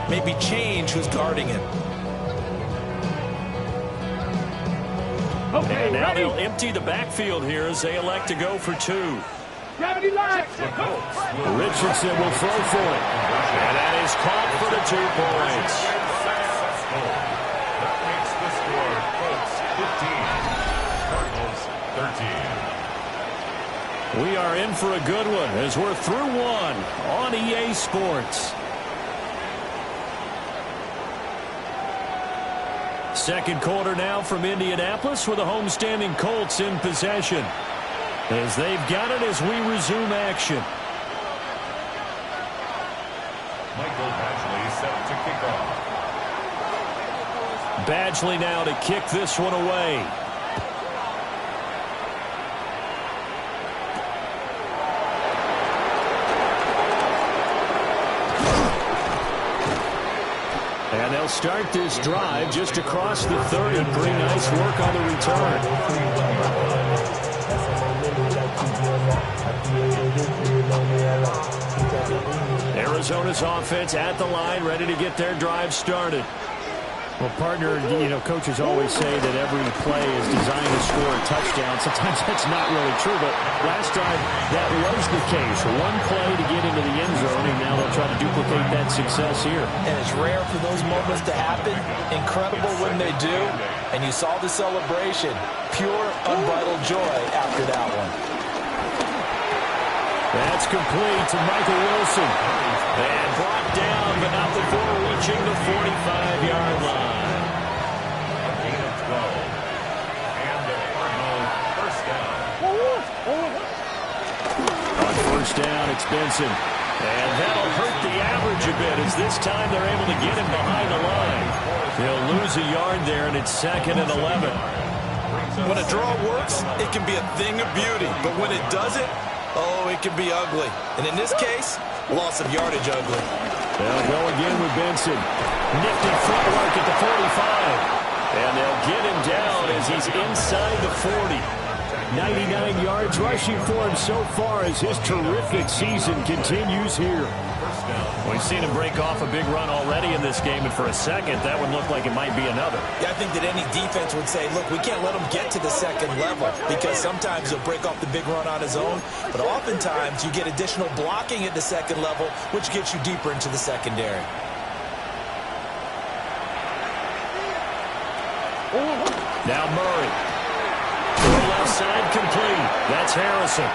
maybe change who's guarding him. Okay, and now ready? they'll empty the backfield here as they elect to go for 2. Gravity line. Richardson will throw for it. And that is caught for the 2 points. That makes the score Colts 15, Cardinals 13. We are in for a good one as we're through 1 on EA Sports. Second quarter now from Indianapolis with the homestanding Colts in possession. As they've got it as we resume action. Michael Badgley set to kick off. Badgley now to kick this one away. And they'll start this drive just across the 30. Pretty nice work on the return. Arizona's offense at the line, ready to get their drive started. Well, partner, coaches always say that every play is designed to score a touchdown. Sometimes that's not really true, but last drive that was the case. One play to get into the end zone, and now they'll try to duplicate that success here. And it's rare for those moments to happen. Incredible when they do. And you saw the celebration. Pure, unbridled joy after that one. That's complete to Michael Wilson. And brought down, but not before reaching the 45-yard line. Gain of 12. And the Cardinals first down. On first down, it's Benson. And that'll hurt the average a bit as this time they're able to get him behind the line. He'll lose a yard there, and it's 2nd and 11. When a draw works, it can be a thing of beauty. But when it doesn't, oh, it can be ugly. And in this case, loss of yardage ugly. They'll go again with Benson. Nifty footwork at the 45. And they'll get him down as he's inside the 40. 99 yards rushing for him so far as his terrific season continues here. We've seen him break off a big run already in this game, and for a second, that would look like it might be another. Yeah, I think that any defense would say, look, we can't let him get to the second level because sometimes he'll break off the big run on his own, but oftentimes you get additional blocking at the second level, which gets you deeper into the secondary. Now Murray. Left side complete. That's Harrison.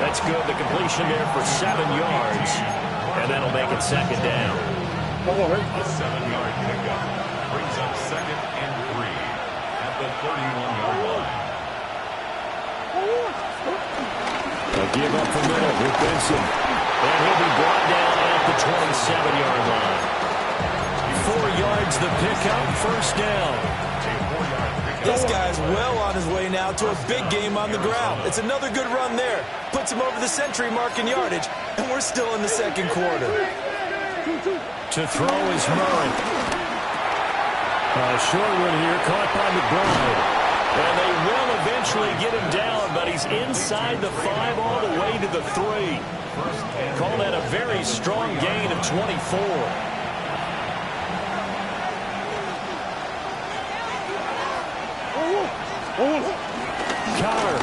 That's good. The completion there for 7 yards. And that'll make it 2nd down. A 7-yard pickup brings up 2nd and 3 at the 31-yard line. A give up the middle with Benson. And he'll be brought down at the 27-yard line. 4 yards the pickup, first down. This guy's well on his way now to a big game on the ground. It's another good run there. Puts him over the century mark in yardage, and we're still in the second quarter. To throw is Murray. A short one here, caught by McBride. And they will eventually get him down, but he's inside the 5 all the way to the 3. Call that a very strong gain of 24. Carter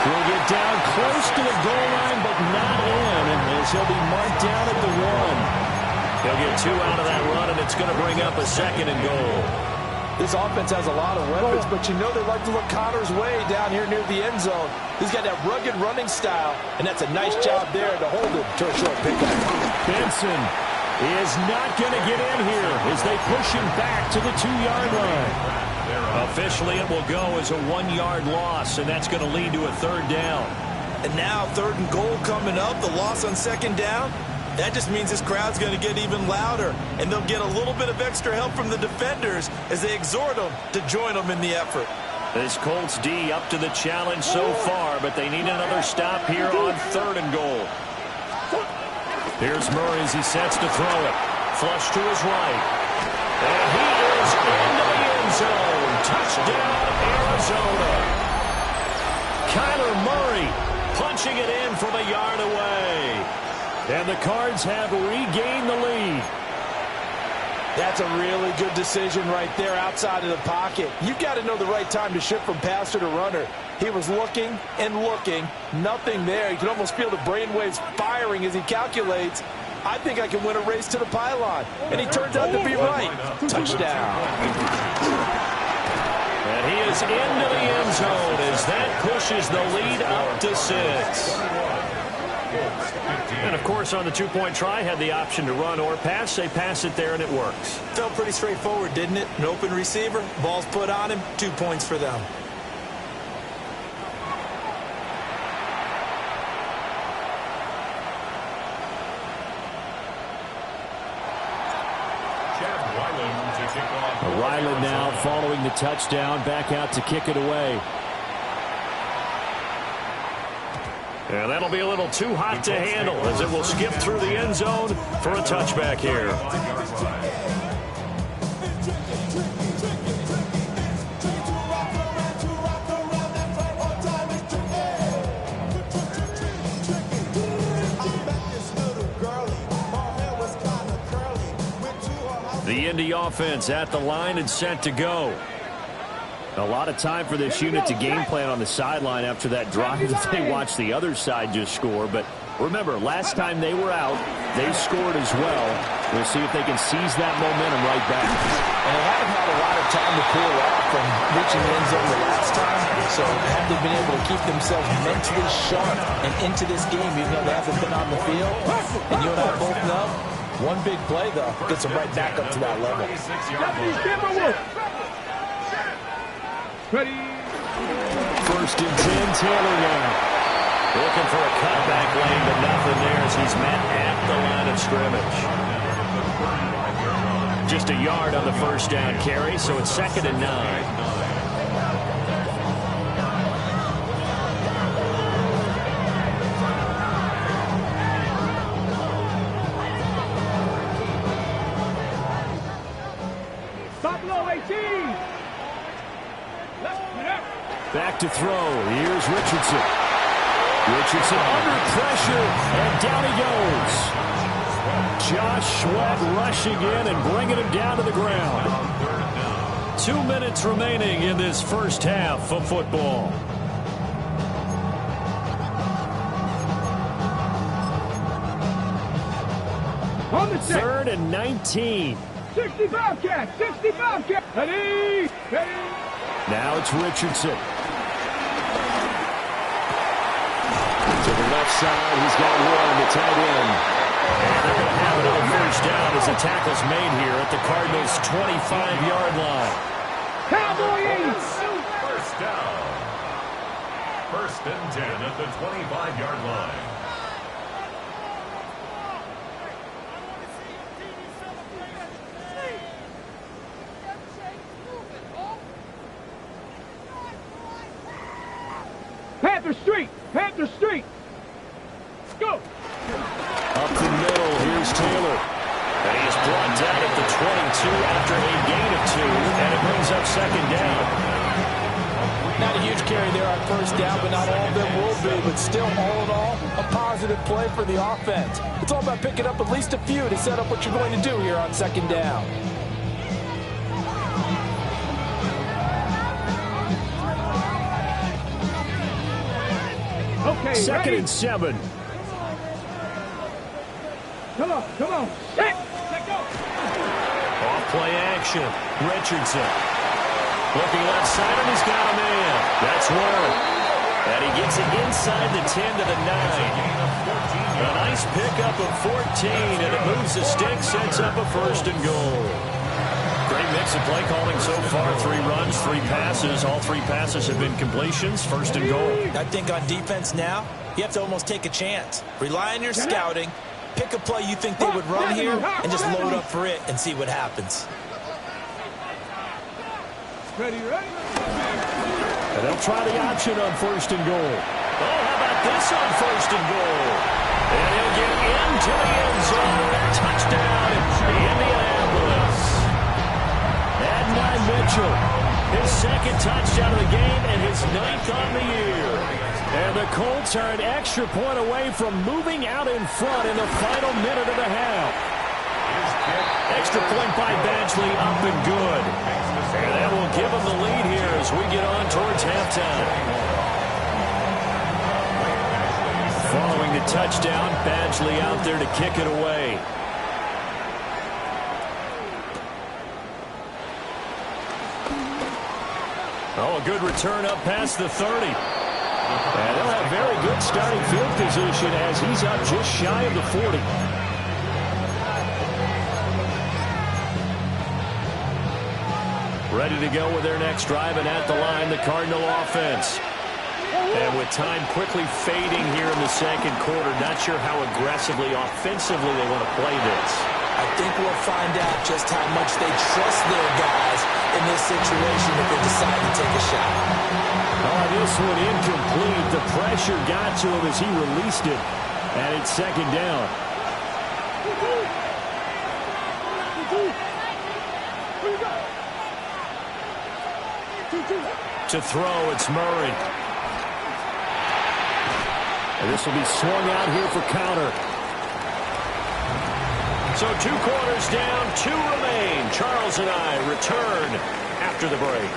will get down close to the goal line, but not in, as he'll be marked down at the 1. He'll get 2 out of that run, and it's going to bring up a 2nd and goal. This offense has a lot of weapons, but you know they like to look Connor's way down here near the end zone. He's got that rugged running style, and that's a nice job there to hold him to a short pickup. Benson is not going to get in here as they push him back to the 2-yard line. Officially, it will go as a 1-yard loss, and that's going to lead to a 3rd down. And now 3rd and goal coming up, the loss on 2nd down. That just means this crowd's going to get even louder, and they'll get a little bit of extra help from the defenders as they exhort them to join them in the effort. This Colts D up to the challenge so far, but they need another stop here on 3rd and goal. Here's Murray as he sets to throw it. Flush to his right. And he is into the end zone. Touchdown, Arizona. Kyler Murray punching it in from a yard away. And the Cards have regained the lead. That's a really good decision right there outside of the pocket. You've got to know the right time to shift from passer to runner. He was looking and looking. Nothing there. You can almost feel the brainwaves firing as he calculates. I think I can win a race to the pylon. And he turns out to be right. Touchdown. And he is into the end zone as that pushes the lead up to 6. And, of course, on the two-point try, had the option to run or pass. They pass it there, and it works. Felt pretty straightforward, didn't it? An open receiver, ball's put on him, 2 points for them. Ryland now following the touchdown, back out to kick it away. And that'll be a little too hot to handle as it will skip through the end zone for a touchback here. The Indy offense at the line and set to go. A lot of time for this unit to game plan on the sideline after that drive that they watched the other side just score. But remember, last time they were out, they scored as well. We'll see if they can seize that momentum right back. And they haven't had a lot of time to cool off from reaching the end zone the last time. So have they been able to keep themselves mentally sharp and into this game even though they haven't been on the field? And you and I both know, one big play, though, gets them right back up to that level. Ready. First and 10, Taylor now. Looking for a cutback lane, but nothing there as he's met at the line of scrimmage. Just a yard on the first down carry, so it's 2nd and 9. Back to throw. Here's Richardson. Richardson under pressure, and down he goes. Josh Sweat rushing in and bringing him down to the ground. 2 minutes remaining in this first half of football. On the 3rd and 19. 65 catch, 65 catch. Ready, ready. Now it's Richardson. To the left side, he's got one, the tight end. And they're going to have it on first down as the tackle's made here at the Cardinals' 25-yard line. Cowboys! First down. 1st and 10 at the 25-yard line. Panther Street! Panther Street! Go! Up the middle, here's Taylor. And he is brought down at the 22 after a gain of 2, and it brings up 2nd down. Not a huge carry there on first down, but not all of them will be. But still, all in all, a positive play for the offense. It's all about picking up at least a few to set up what you're going to do here on 2nd down. Okay, 2nd ready? and 7. Come on, come on. Set! Let go! Off play action. Richardson. Looking left side, and he's got a man. That's Warren. And he gets it inside the 10 to the 9. A nice pickup of 14, and it moves the stick, sets up a 1st and goal. Great mix of play calling so far. 3 runs, 3 passes. All 3 passes have been completions. 1st and goal. I think on defense now, you have to almost take a chance. Rely on your scouting. Pick a play you think they would run here and just load up for it and see what happens. Ready, ready? And they'll try the option on 1st and goal. Oh, how about this on 1st and goal? And he'll get into the end zone. Touchdown, Indianapolis. Adonai Mitchell, His 2nd touchdown of the game and his 9th on the year. And the Colts are an extra point away from moving out in front in the final minute of the half. Extra point by Badgley, up and good. And that will give them the lead here as we get on towards halftime. Following the touchdown, Badgley out there to kick it away. Oh, a good return up past the 30. And they'll have very good starting field position as he's up just shy of the 40. Ready to go with their next drive, and at the line, the Cardinal offense. And with time quickly fading here in the second quarter, not sure how aggressively, offensively they want to play this. I think we'll find out just how much they trust their guys in this situation if they decide to take a shot. Oh, this one incomplete. The pressure got to him as he released it. And it's second down. To throw, it's Murray. And this will be swung out here for counter. So 2 quarters down, 2 remain. Charles and I return after the break.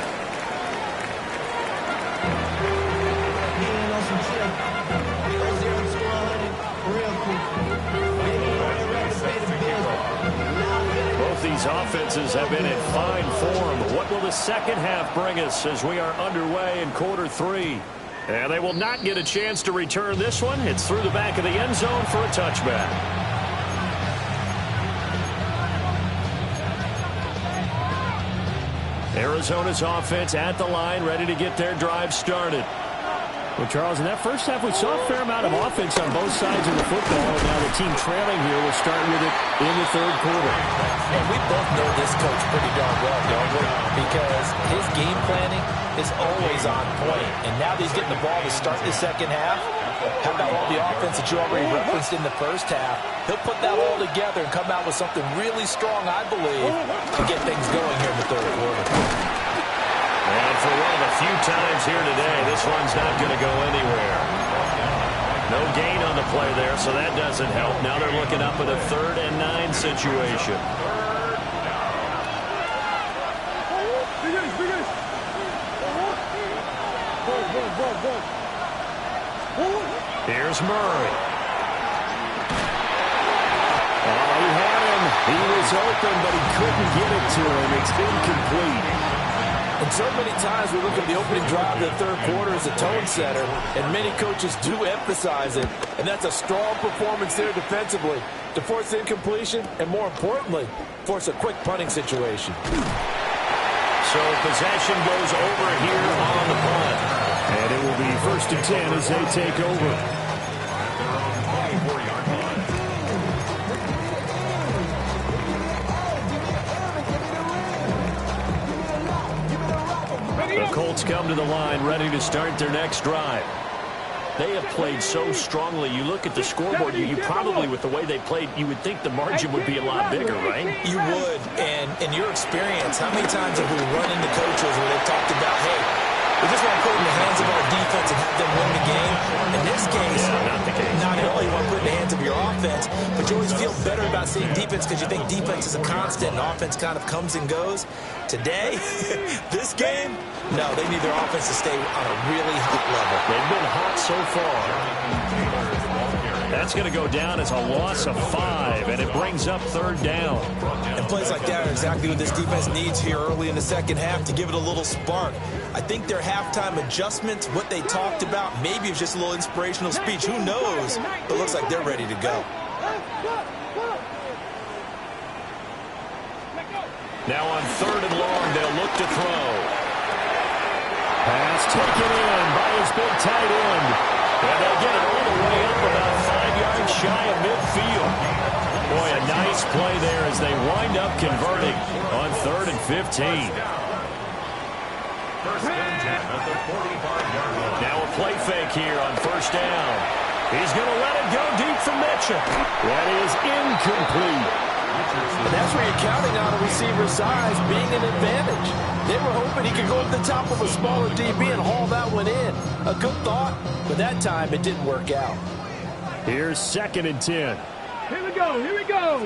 Both these offenses have been in fine form. What will the second half bring us as we are underway in quarter 3? And they will not get a chance to return this one. It's through the back of the end zone for a touchback. Arizona's offense at the line, ready to get their drive started. Well, Charles, in that first half, we saw a fair amount of offense on both sides of the football. Now the team trailing here will start with it in the third quarter. And we both know this coach pretty darn well, don't we? Because his game planning is always on point. And now that he's getting the ball to start the second half, how about all the offense that you already referenced in the first half? He'll put that all together and come out with something really strong, I believe, to get things going here in the third quarter. And for one of the few times here today, this one's not going to go anywhere. No gain on the play there, so that doesn't help. Now they're looking up at a 3rd and 9 situation. Here's Murray. Oh, he had him. He was open, but he couldn't get it to him. It's incomplete. And so many times we look at the opening drive of the third quarter as a tone setter, and many coaches do emphasize it. And that's a strong performance there defensively to force incompletion and, more importantly, force a quick punting situation. So possession goes over here on the punt. And it will be 1st and 10 as they take over. The Colts come to the line ready to start their next drive. They have played so strongly. You look at the scoreboard, you probably, with the way they played, you would think the margin would be a lot bigger, right? You would. And in your experience, how many times have we run into coaches where they've talked about, hey, we just want to put it in the hands of our defense and have them win the game? In this case, not the case. Not only you want to put it in the hands of your offense, but you always feel better about seeing defense because you think defense is a constant and offense kind of comes and goes. Today, this game, no, they need their offense to stay on a really hot level. They've been hot so far. That's going to go down as a loss of 5, and it brings up 3rd down. And plays like that are exactly what this defense needs here early in the second half to give it a little spark. I think their halftime adjustments, what they talked about, maybe it's just a little inspirational speech. Who knows? But it looks like they're ready to go. Now on 3rd and long, they'll look to throw. Pass taken in by his big tight end. And they'll get it all the way up about 5 yards shy of midfield. Boy, a nice play there as they wind up converting on 3rd and 15. Now a play fake here on 1st down. He's going to let it go deep for Mitchell. That is incomplete. And that's where you're counting on a receiver's size being an advantage. They were hoping he could go up the top of a smaller DB and haul that one in. A good thought, but that time it didn't work out. Here's 2nd and 10. Here we go, here we go.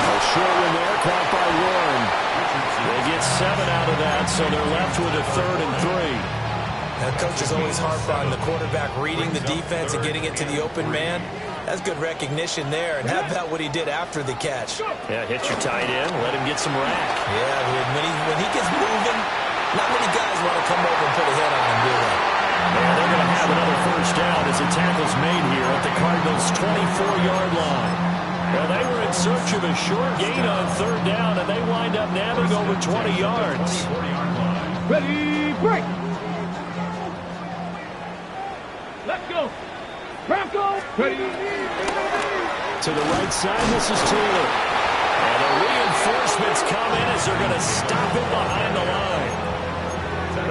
A short one there, caught by Warren. They get 7 out of that, so they're left with a 3rd and 3. Now, coach is always harp on the quarterback reading the defense and getting it to the open man. That's good recognition there. And how about what he did after the catch? Yeah, hit your tight end, let him get some rack. Yeah, when he gets moving, not many guys want to come over and put a hit on him, do they? Yeah, they're going to have another first down as the tackle's made here at the Cardinals' 24-yard line. Well, they were in search of a short gain on 3rd down, and they wind up nabbing over 20 yards. Ready, break. Let's go. Bronco. Ready. To the right side, this is Taylor. And the reinforcements come in as they're going to stop him behind the line.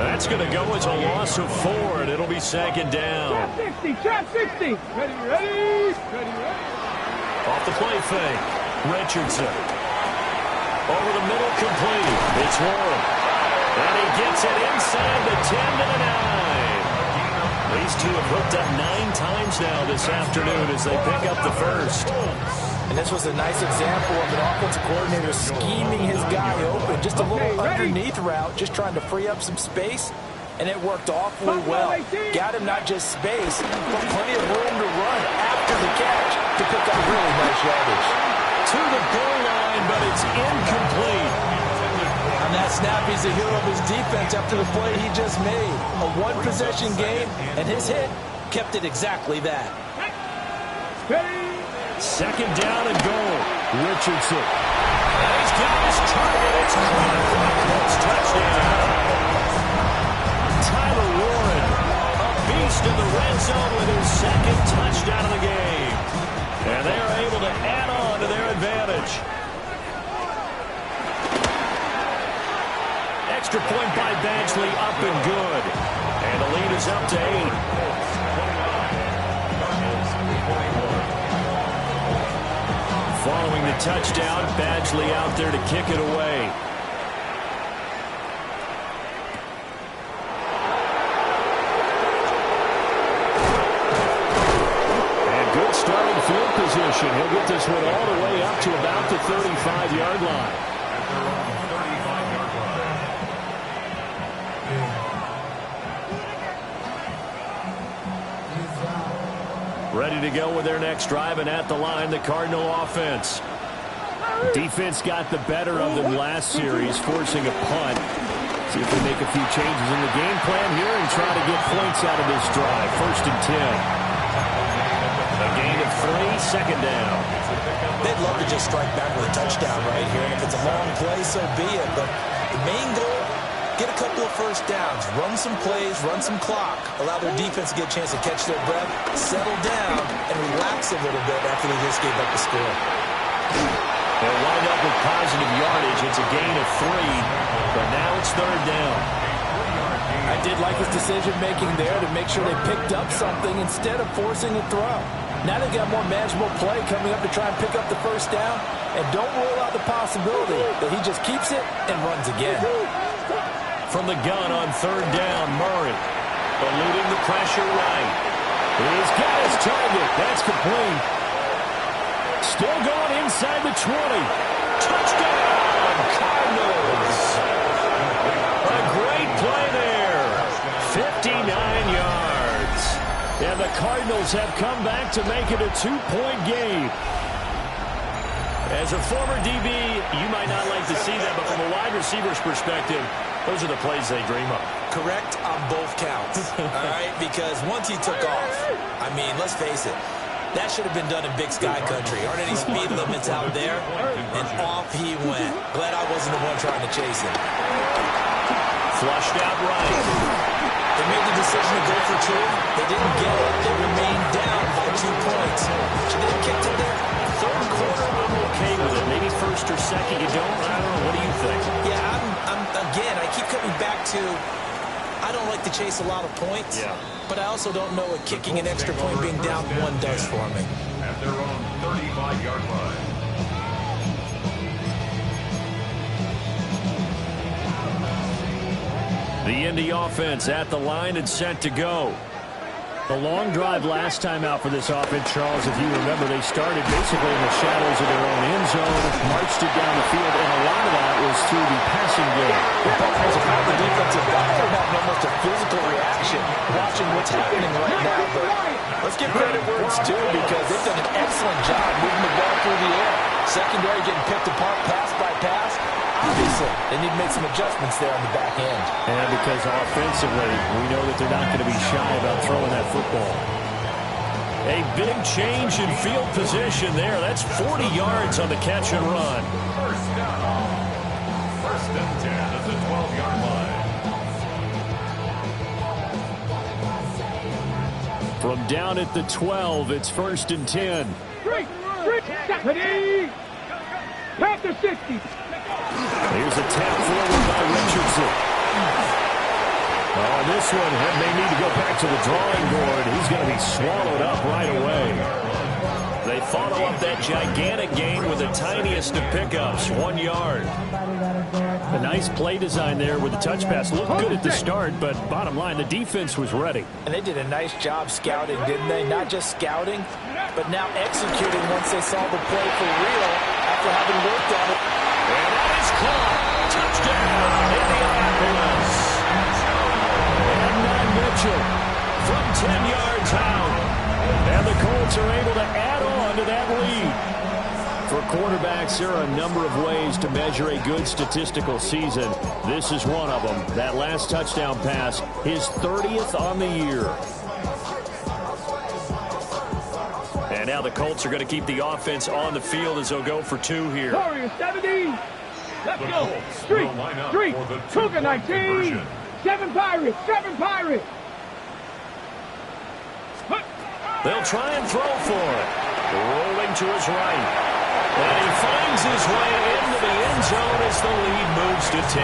That's going to go as a loss of 4, and it'll be 2nd down. Trap 60. Ready, ready. Ready, ready. Off the play fake. Richardson. Over the middle, complete. It's Warren. And he gets it inside the 10 to the 9. These two have hooked up 9 times now this afternoon as they pick up the first. And this was a nice example of an offensive coordinator scheming his guy open. Just a little underneath route, just trying to free up some space. And it worked awfully well. Got him not just space, but plenty of room to run after the catch to pick up really nice yardage. To the goal line, but it's incomplete. On that snap, he's a hero of his defense after the play he just made. A one-possession game, and his hit kept it exactly that. 2nd down and goal. Richardson. And he's got his target. It's caught for a close touchdown. Tyler Warren, a beast in the red zone with his 2nd touchdown of the game. And they are able to add on to their advantage. Extra point by Badgley, up and good. And the lead is up to 8. Following the touchdown, Badgley out there to kick it away. And good starting field position. He'll get this one all the way up to about the 35-yard line. Ready to go with their next drive, and at the line, the Cardinal offense. Defense got the better of them last series, forcing a punt. See if they make a few changes in the game plan here and try to get points out of this drive. 1st and 10. A gain of 3, 2nd down. They'd love to just strike back with a touchdown right here, and if it's a long play, so be it. But the main goal, get a couple of first downs, run some plays, run some clock, allow their defense to get a chance to catch their breath, settle down, and relax a little bit after they just gave up the score. They'll wind up with positive yardage. It's a gain of 3, but now it's 3rd down. I did like his decision-making there to make sure they picked up something instead of forcing a throw. Now they've got more manageable play coming up to try and pick up the first down, and don't rule out the possibility that he just keeps it and runs again. From the gun on 3rd down, Murray eluding the pressure right. He's got his target. That's complete. Still going inside the 20. Touchdown, Cardinals. A great play there. 59 yards. And the Cardinals have come back to make it a 2-point game. As a former DB, you might not like to see that, but from a wide receiver's perspective, those are the plays they dream of. Correct on both counts, all right? Because once he took off, I mean, let's face it, that should have been done in Big Sky Country. Aren't any speed limits out there? And off he went. Glad I wasn't the one trying to chase him. Flushed out right. They made the decision to go for 2. They didn't get it. They remained down by 2 points. Should they have kicked it there? 3rd quarter, I'm okay with it. Maybe 1st or 2nd, you don't? I don't know. What do you think? Yeah, again, I keep coming back to I don't like to chase a lot of points, but I also don't know what kicking an extra point being down 1 does for me. At their own The Indy offense at the line and set to go. The long drive last time out for this offense, Charles, if you remember, they started basically in the shadows of their own end zone, marched it down the field, and a lot of that was through the passing game. The defensive guys are having almost a physical reaction watching what's happening right now. But let's give credit where it's due because they've done an excellent job moving the ball through the air. Secondary getting picked apart pass by pass. Obviously, they need to make some adjustments there on the back end. And because offensively, we know that they're not going to be shy about throwing that football. A big change in field position there. That's 40 yards on the catch and run. First down. First and 10 at the 12-yard line. From down at the 12, it's 1st and 10. Straight, ready, past the 60. Here's a tap forward by Richardson. Oh, this one may need to go back to the drawing board. He's going to be swallowed up right away. They follow up that gigantic gain with the tiniest of pickups, 1 yard. A nice play design there with the touch pass. Looked good at the start, but bottom line, the defense was ready. And they did a nice job scouting, didn't they? Not just scouting, but now executing once they saw the play for real after having worked on it. And that is caught. Touchdown, Indianapolis. And now Mitchell from 10 yards out. And the Colts are able to add on to that lead. For quarterbacks, there are a number of ways to measure a good statistical season. This is one of them. That last touchdown pass, his 30th on the year. And now the Colts are going to keep the offense on the field as they'll go for 2 here. Warriors 70. Let's go. Street. Cougar 19. 7 Pirates. 7 Pirates. They'll try and throw for it. Rolling to his right. And he finds his way into the end zone as the lead moves to 10.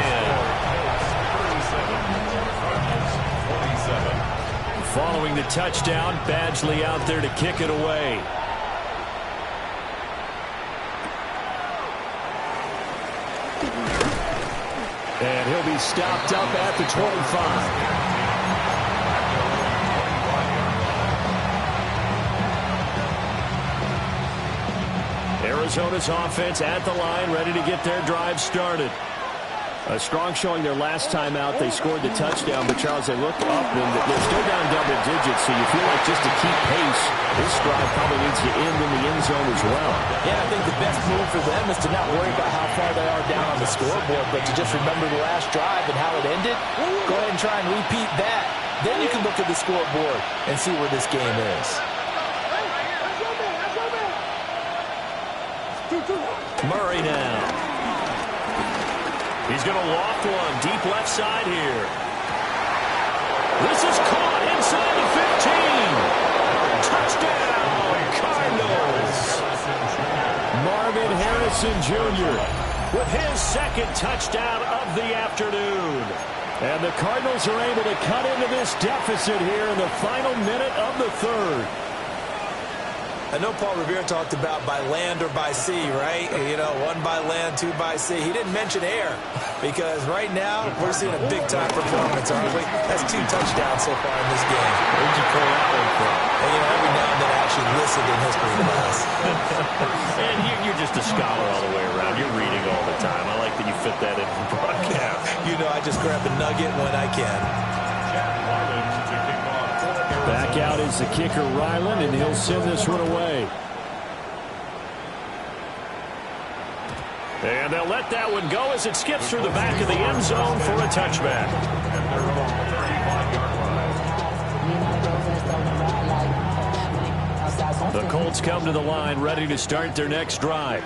47. Following the touchdown, Badgley out there to kick it away. And he'll be stopped up at the 25. Arizona's offense at the line, ready to get their drive started. A strong showing their last time out. They scored the touchdown, but Charles, they look up and they're still down double digits, so you feel like just to keep pace, this drive probably needs to end in the end zone as well. Yeah, I think the best move for them is to not worry about how far they are down on the scoreboard, but to just remember the last drive and how it ended. Go ahead and try and repeat that. Then you can look at the scoreboard and see where this game is. Murray now. He's going to loft one deep left side here. This is caught inside the 15. Touchdown, Cardinals. Marvin Harrison Jr. with his second touchdown of the afternoon. And the Cardinals are able to cut into this deficit here in the final minute of the third. I know Paul Revere talked about by land or by sea, right? You know, 1 by land, 2 by sea. He didn't mention air because right now we're seeing a big-time performance, aren't we? That's 2 touchdowns so far in this game. Where'd you pull that one from? And, you know, every now and then I actually listened in history class. And you're just a scholar all the way around. You're reading all the time. I like that you fit that in the broadcast. You know, I just grab a nugget when I can. Back out is the kicker, Ryland, and he'll send this one away. And they'll let that one go as it skips through the back of the end zone for a touchback. The Colts come to the line ready to start their next drive.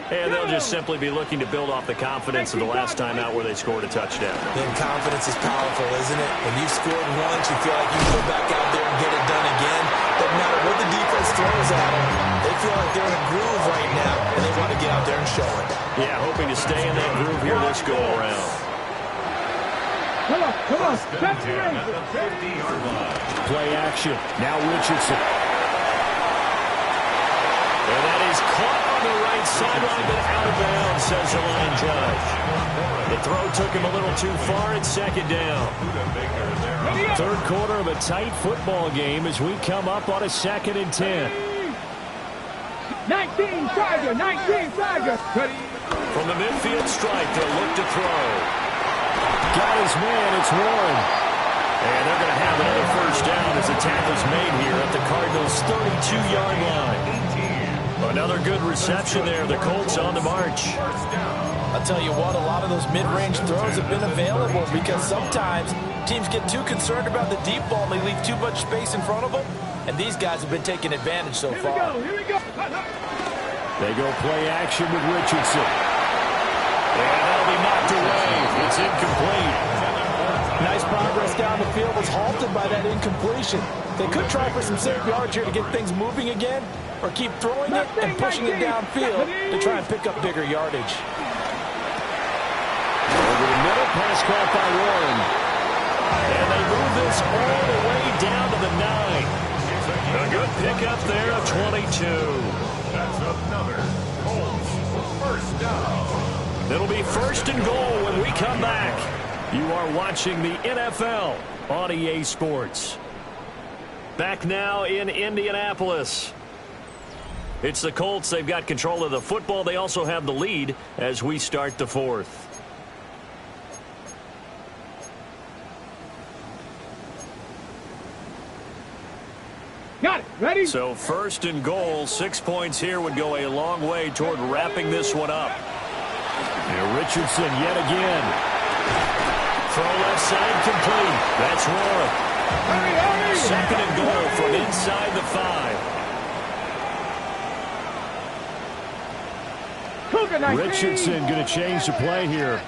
And they'll just simply be looking to build off the confidence of the last time out where they scored a touchdown. And confidence is powerful, isn't it? When you've scored once, you feel like you can go back out there and get it done again. Doesn't matter what the defense throws at them. They feel like they're in a groove right now, and they want to get out there and show it. Yeah, hoping to stay in that groove here this go-around. Come on. That's the 50-yard line. Play action. Now Richardson. And that is caught on the right sideline, but out of bounds says the line judge. The throw took him a little too far at second down. Third quarter of a tight football game as we come up on a 2nd and 10. 19 Tiger, 19 Tiger. From the midfield stripe, they'll look to throw. Got his man, it's Warren. And they're going to have another first down as the tackle's made here at the Cardinals' 32-yard line. Another good reception there. The Colts on the march. I'll tell you what, a lot of those mid-range throws have been available because sometimes teams get too concerned about the deep ball and they leave too much space in front of them. And these guys have been taking advantage so far. Here we go. They go play action with Richardson. And that'll be knocked away. It's incomplete. Nice progress down the field was halted by that incompletion. They could try for some safe yards here to get things moving again, or keep throwing it and pushing it downfield to try and pick up bigger yardage. Over the middle, pass caught by Warren. And they move this all the way down to the 9. A good pickup there of 22. That's another Colts first down. It'll be 1st and goal when we come back. You are watching the NFL on EA Sports. Back now in Indianapolis. It's the Colts. They've got control of the football. They also have the lead as we start the 4th. Got it. Ready? So 1st and goal, 6 points here would go a long way toward wrapping this one up. Here Richardson yet again. Throw left side complete. That's Warren. Hurry. 2nd and goal from inside the 5. Cougar 19. Richardson going to change the play here.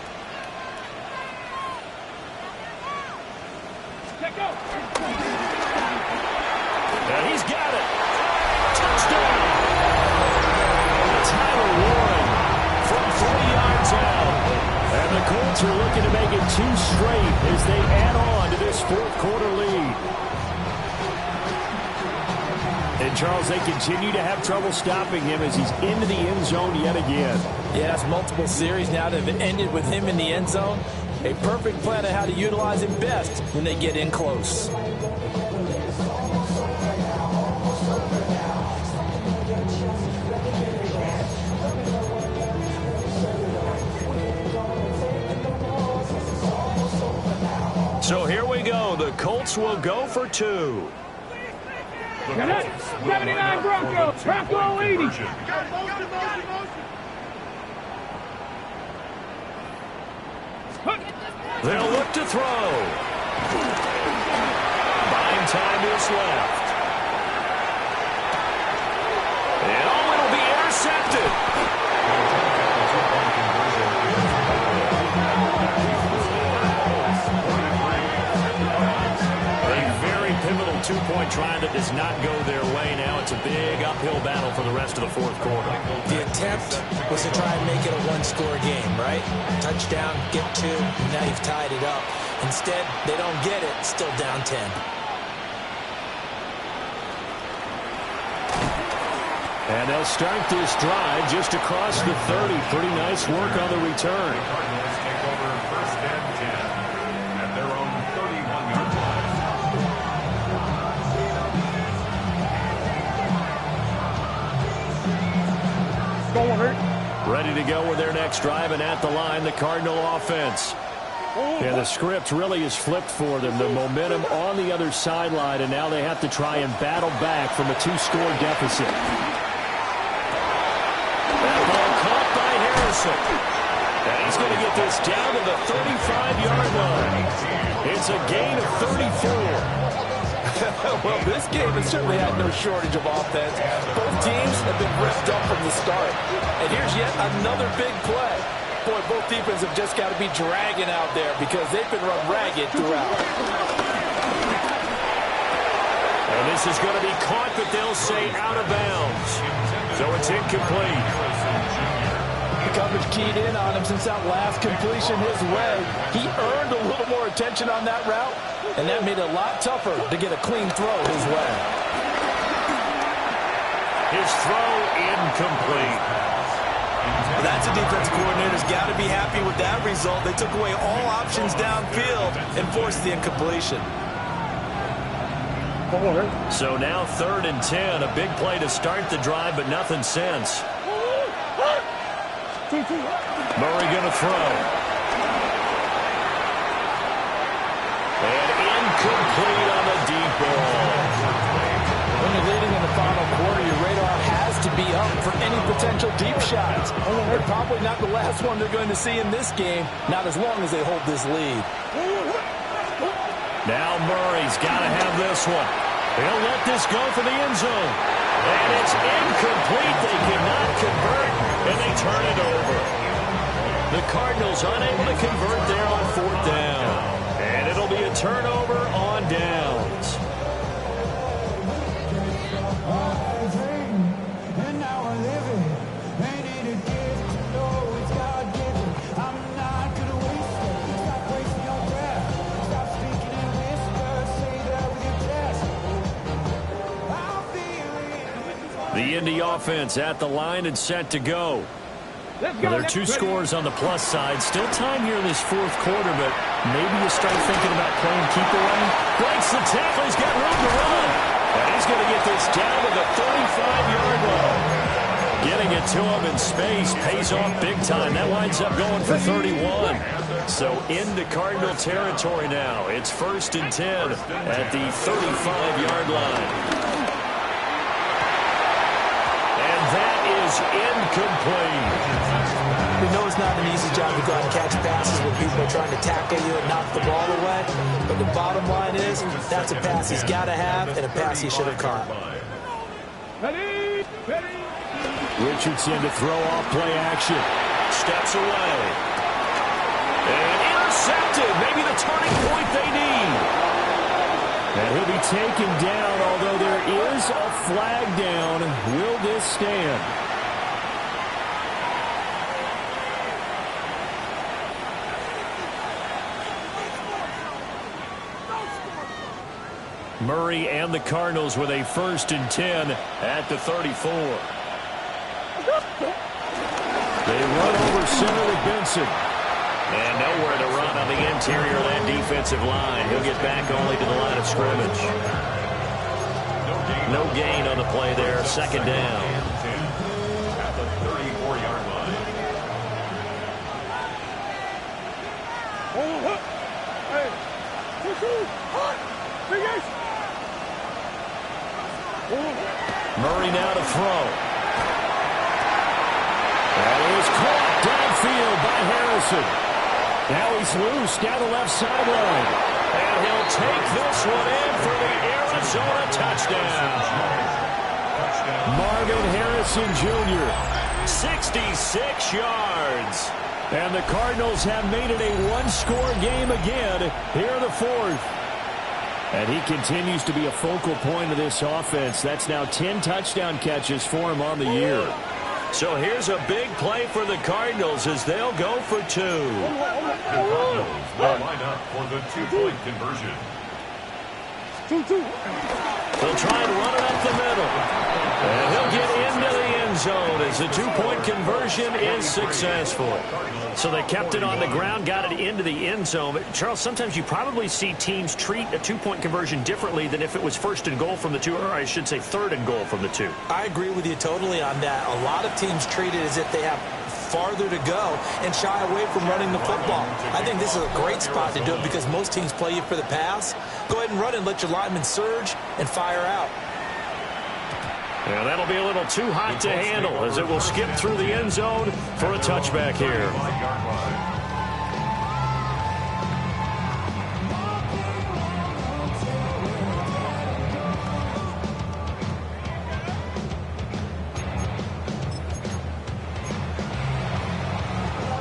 Let go. And he's got it. Touchdown. Tyler Warren from 40 yards out. And the Colts are looking to make it 2 straight as they add on to this 4th quarter lead. And, Charles, they continue to have trouble stopping him as he's into the end zone yet again. Yeah, it's multiple series now that have ended with him in the end zone. A perfect plan on how to utilize him best when they get in close. So here we go. The Colts will go for 2. 79 Bronco. Bronco 80. They'll look to throw. Buying time is left. And it'll be intercepted. Pivotal 2-point try that does not go their way. Now it's a big uphill battle for the rest of the 4th quarter. The attempt was to try and make it a one-score game, right? Touchdown, get 2, now you've tied it up. Instead, they don't get it, still down 10. And they'll start this drive just across the 30. Pretty nice work on the return. Cardinals take over 1st and 10 at their own 31-yard line. Ready to go with their next drive, and at the line, the Cardinal offense. And the script really is flipped for them. The momentum on the other sideline, and now they have to try and battle back from a 2-score deficit. That ball caught by Harrison. And he's going to get this down to the 35-yard line. It's a gain of 34. Well, this game has certainly had no shortage of offense. Both teams have been ripped up from the start. And here's yet another big play. Boy, both defenses have just got to be dragging out there because they've been run ragged throughout. And this is going to be caught, but they'll say out of bounds. So it's incomplete. The coverage keyed in on him since that last completion his way. He earned a little more attention on that route, and that made it a lot tougher to get a clean throw his way. His throw incomplete. That defensive coordinator's got to be happy with that result. They took away all options downfield and forced the incompletion. So now 3rd and 10. A big play to start the drive, but nothing since. Murray going to throw. And incomplete on the deep ball. When you're leading in the final quarter, your radar has to be up for any potential deep shots. They're probably not the last one they're going to see in this game, not as long as they hold this lead. Now Murray's got to have this one. He'll let this go for the end zone. And it's incomplete. They cannot convert, and they turn it over. The Cardinals unable to convert there on 4th down. And it'll be a turnover on downs. The Indy offense at the line and set to go. Well, there are 2 scores on the plus side. Still time here in this 4th quarter, but maybe you start thinking about playing keep away. Breaks the tackle. He's got room to run. And he's going to get this down to the 35-yard line. Getting it to him in space pays off big time. That winds up going for 31. So into Cardinal territory now. It's 1st and 10 at the 35-yard line. That is incomplete. We know it's not an easy job to go out and catch passes when people are trying to tackle you and knock the ball away. But the bottom line is, that's a pass he's got to have and a pass he should have caught. Ready. Richardson to throw off play action. Steps away. And intercepted. Maybe the turning point they need. And he'll be taken down, although there is a flag down. Will this stand? Murray and the Cardinals with a 1st and 10 at the 34. They run over center with Benson. And nowhere to run on the interior of that defensive line. He'll get back only to the line of scrimmage. No gain on the play there. 2nd down. At the 34-yard line. Murray now to throw. That is caught downfield by Harrison. Now he's loose down the left sideline. And he'll take this one in for the Arizona touchdown. Marvin Harrison Jr. 66 yards. And the Cardinals have made it a 1-score game again here in the 4th. And he continues to be a focal point of this offense. That's now 10 touchdown catches for him on the year. So here's a big play for the Cardinals as they'll go for 2. The Cardinals will line up for the 2-point conversion. They'll try and run it up the middle. And he'll get into the end zone as the 2-point conversion is successful. So they kept it on the ground, got it into the end zone. But Charles, sometimes you probably see teams treat a 2-point conversion differently than if it was 1st and goal from the 2, or I should say 3rd and goal from the 2. I agree with you totally on that. A lot of teams treat it as if they have farther to go and shy away from running the football. I think this is a great spot to do it because most teams play you for the pass. Go ahead and run it, let your linemen surge and fire out. Yeah, that'll be a little too hot to handle as it will skip through the end zone for a touchback here.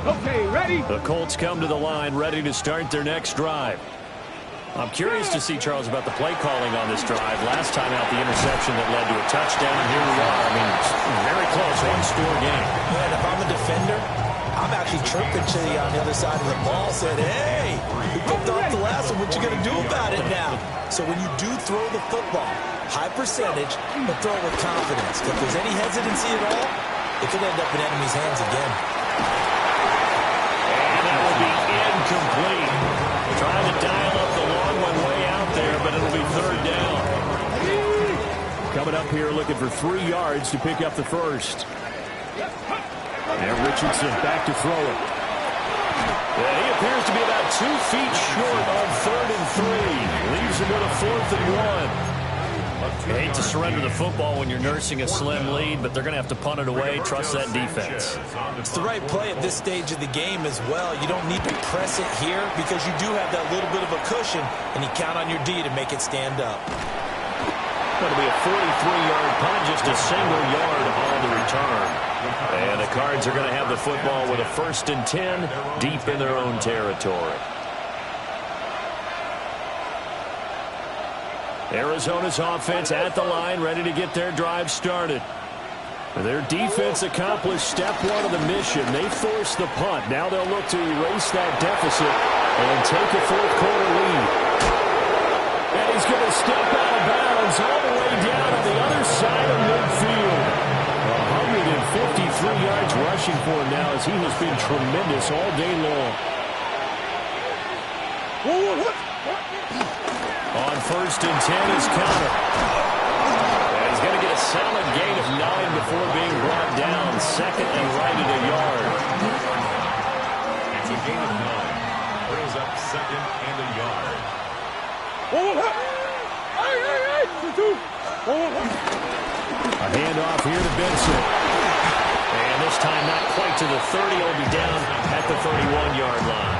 Okay, ready? The Colts come to the line ready to start their next drive. I'm curious to see, Charles, about the play calling on this drive. Last time out, the interception that led to a touchdown. Here we are. I mean, very close, 1-score game. Man, if I'm a defender, I'm actually chirping to you on the other side of the ball, said, hey, you picked off the last one. What you going to do about it now? So when you do throw the football, high percentage, but throw it with confidence. If there's any hesitancy at all, it could end up in enemy's hands again. And that will be incomplete. Trying to dial up the long one way out there, but it'll be third down. Coming up here looking for 3 yards to pick up the first. And Richardson back to throw it. Yeah, he appears to be about 2 feet short on 3rd and 3. Leaves him with a 4th and 1. I hate to surrender the football when you're nursing a slim lead, but they're going to have to punt it away. Trust that defense. It's the right play at this stage of the game as well. You don't need to press it here because you do have that little bit of a cushion, and you count on your D to make it stand up. Going to be a 43-yard punt, just a single yard on the return. And the Cards are going to have the football with a 1st and 10 deep in their own territory. Arizona's offense at the line, ready to get their drive started. Their defense accomplished step 1 of the mission. They forced the punt. Now they'll look to erase that deficit and take a 4th quarter lead. And he's going to step out of bounds all the way down on the other side of midfield. 153 yards rushing for him now as he has been tremendous all day long. On 1st and 10 is Connor. And he's going to get a solid gain of 9 before being brought down. 2nd and right at a yard. It's a gain of 9. Brings up 2nd and a yard. A handoff here to Benson. And this time not quite to the 30. He'll be down at the 31-yard line.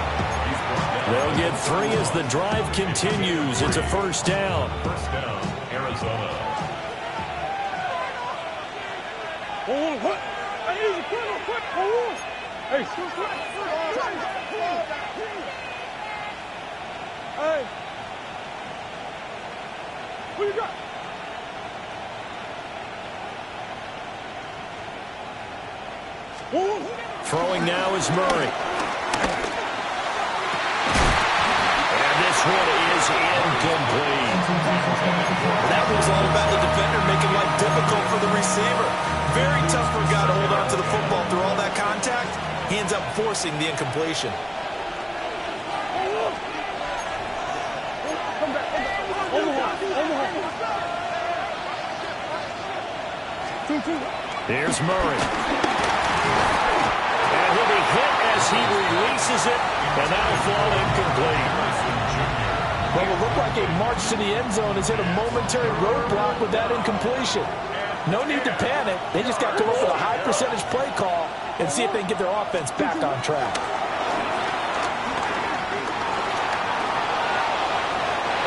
They'll get 3 as the drive continues. It's a 1st down. 1st down, Arizona. Hey, what you got? Throwing now is Murray. And this one is incomplete. That was all about the defender making life difficult for the receiver. Very tough for a guy to hold on to the football through all that contact. He ends up forcing the incompletion. Here's Murray. And he'll be hit as he releases it, and that'll fall incomplete. Well, it looked like a march to the end zone has hit a momentary roadblock with that incompletion. No need to panic. They just got to come up with a high percentage play call and see if they can get their offense back on track.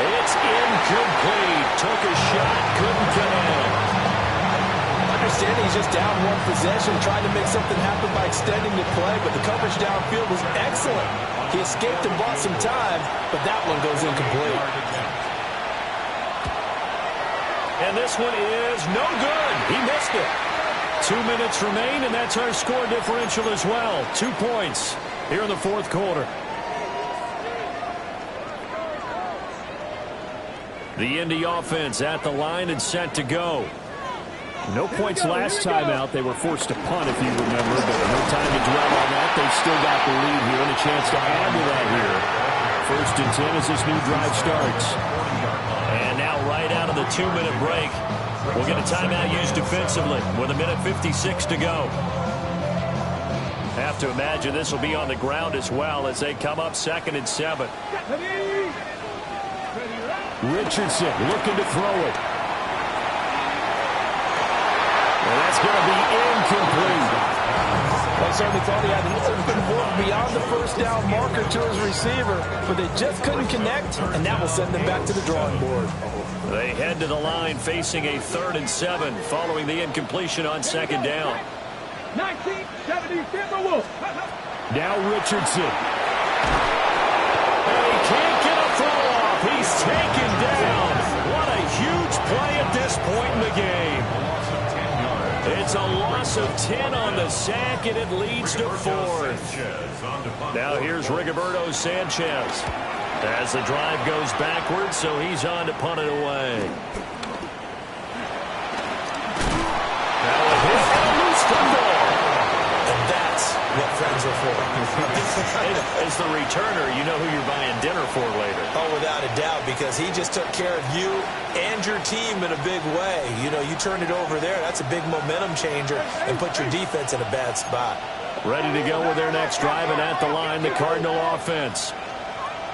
It's incomplete. Took a shot, couldn't connect. Understanding he's just down 1 possession, trying to make something happen by extending the play, but the coverage downfield was excellent. He escaped and bought some time, but that one goes incomplete. And this one is no good. He missed it. 2 minutes remain, and that's our score differential as well. 2 points here in the 4th quarter. The Indy offense at the line and set to go. No points last time out. They were forced to punt, if you remember, but no time to dwell on that. They've still got the lead here and a chance to add to that here. 1st and 10 as this new drive starts. And now right out of the 2-minute break, we'll get a timeout used defensively with 1:56 to go. Have to imagine this will be on the ground as well as they come up 2nd and 7. Richardson looking to throw it. And that's going to be incomplete. Well, I certainly thought he had an open look beyond the 1st down marker to his receiver, but they just couldn't connect, and that will send them back to the drawing board. They head to the line facing a 3rd and 7 following the incompletion on 2nd down. 1970 Timberwolves. Now Richardson. And he can't get a throw off. He's taken down. What a huge play at this point in the game. It's a loss of 10 on the sack, and it leads to 4th. Now here's Rigoberto Sanchez as the drive goes backwards, so he's on to punt it away. Now a hit and a loose football. And that's what returner, you know who you're buying dinner for later. Oh, without a doubt, because he just took care of you and your team in a big way. You know, you turn it over there, that's a big momentum changer, and put your defense in a bad spot. Ready to go with their next drive, and at the line, the Cardinal offense.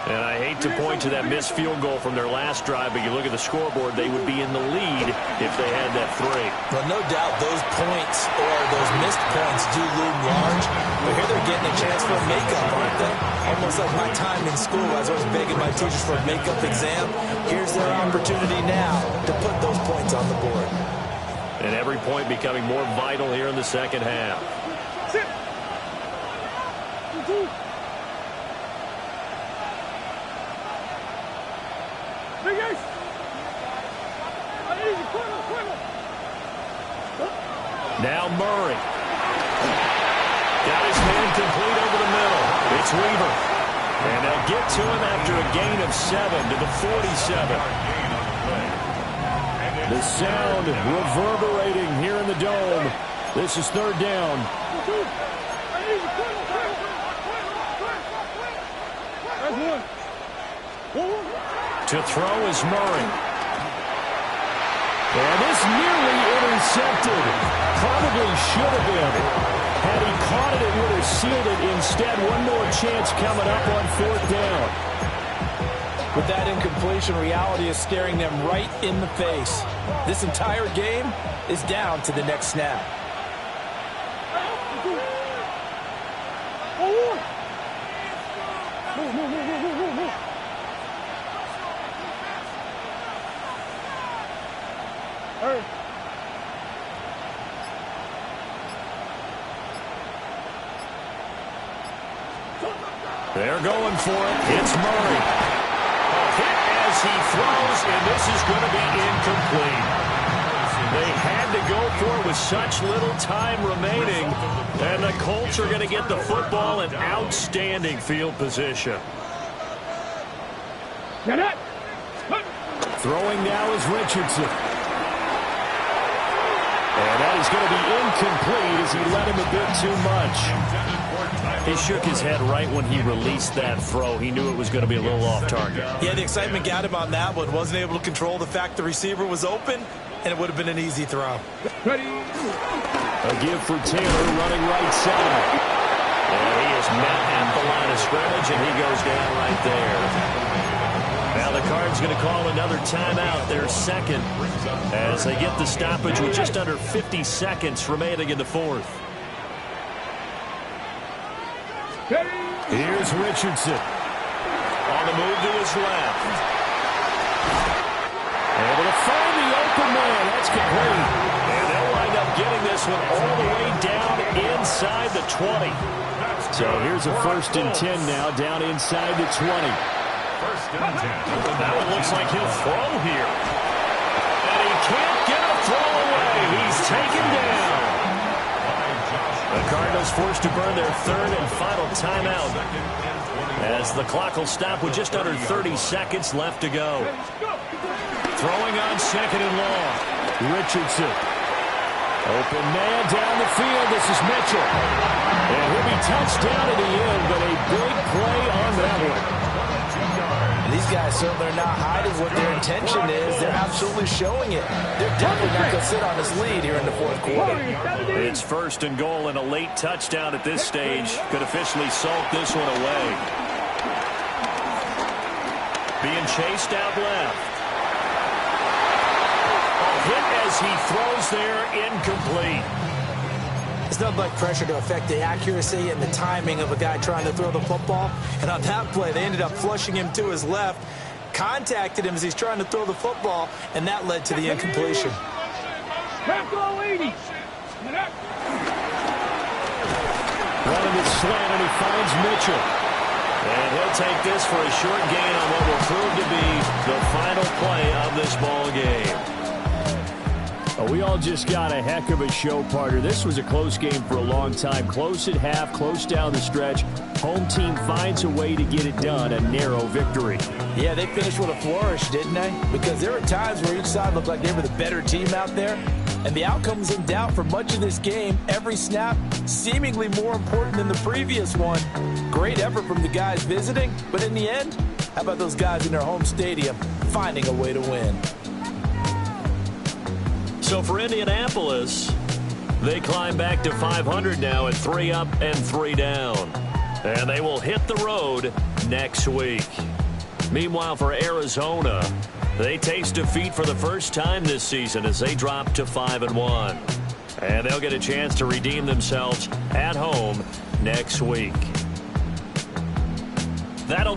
And I hate to point to that missed field goal from their last drive, but you look at the scoreboard, they would be in the lead if they had that 3. Well, no doubt those points or those missed points do loom large, but here they're getting a chance for a makeup, aren't they? Almost like my time in school, as I was begging my teachers for a makeup exam. Here's their opportunity now to put those points on the board. And every point becoming more vital here in the second half. Now Murray. Got his man complete over the middle. It's Weaver. And they'll get to him after a gain of 7 to the 47. The sound reverberating here in the Dome. This is 3rd down. To throw is Murray. And this nearly intercepted. Probably should have been. Had he caught it, it would have sealed it. Instead, one more chance coming up on 4th down. With that incompletion, reality is staring them right in the face. This entire game is down to the next snap. They're going for it. It's Murray. A hit as he throws, and this is going to be incomplete. They had to go for it with such little time remaining, and the Colts are going to get the football in outstanding field position. Throwing now is Richardson. And that is going to be incomplete as he led him a bit too much. He shook his head right when he released that throw. He knew it was going to be a little off target. Yeah, the excitement got him on that one. Wasn't able to control the fact the receiver was open, and it would have been an easy throw. A give for Taylor running right side. And he is met at the line of scrimmage, and he goes down right there. Now the Cards going to call another timeout, their second, as they get the stoppage with just under 50 seconds remaining in the 4th. Here's Richardson. On the move to his left. Able to find the open man. That's complete. And they'll wind up getting this one all the way down inside the 20. So here's a 1st and 10 now, down inside the 20. 1st and 10. That one looks like he'll throw here. And he can't get a throw away. He's taken down. The Cardinals forced to burn their 3rd and final timeout as the clock will stop with just under 30 seconds left to go. Throwing on 2nd and long. Richardson. Open man down the field. This is Mitchell. And he'll be touched down at the end, but a big play on that one. These guys certainly are not hiding what their intention is. They're absolutely showing it. They're definitely not going to sit on this lead here in the 4th quarter. It's 1st and goal, and a late touchdown at this stage could officially salt this one away. Being chased out left. A hit as he throws there, incomplete. It's nothing like pressure to affect the accuracy and the timing of a guy trying to throw the football. And on that play, they ended up flushing him to his left, contacted him as he's trying to throw the football, and that led to the incompletion. Running the slant, and he finds Mitchell. And he'll take this for a short gain on what will prove to be the final play of this ball game. We all just got a heck of a show, partner. This was a close game for a long time. Close at half, close down the stretch. Home team finds a way to get it done, a narrow victory. Yeah, they finished with a flourish, didn't they? Because there were times where each side looked like they were the better team out there. And the outcome's in doubt for much of this game. Every snap seemingly more important than the previous one. Great effort from the guys visiting, but in the end, how about those guys in their home stadium finding a way to win? So for Indianapolis, they climb back to 500 now at 3 up and 3 down. And they will hit the road next week. Meanwhile, for Arizona, they taste defeat for the first time this season as they drop to 5-1. And they'll get a chance to redeem themselves at home next week. That'll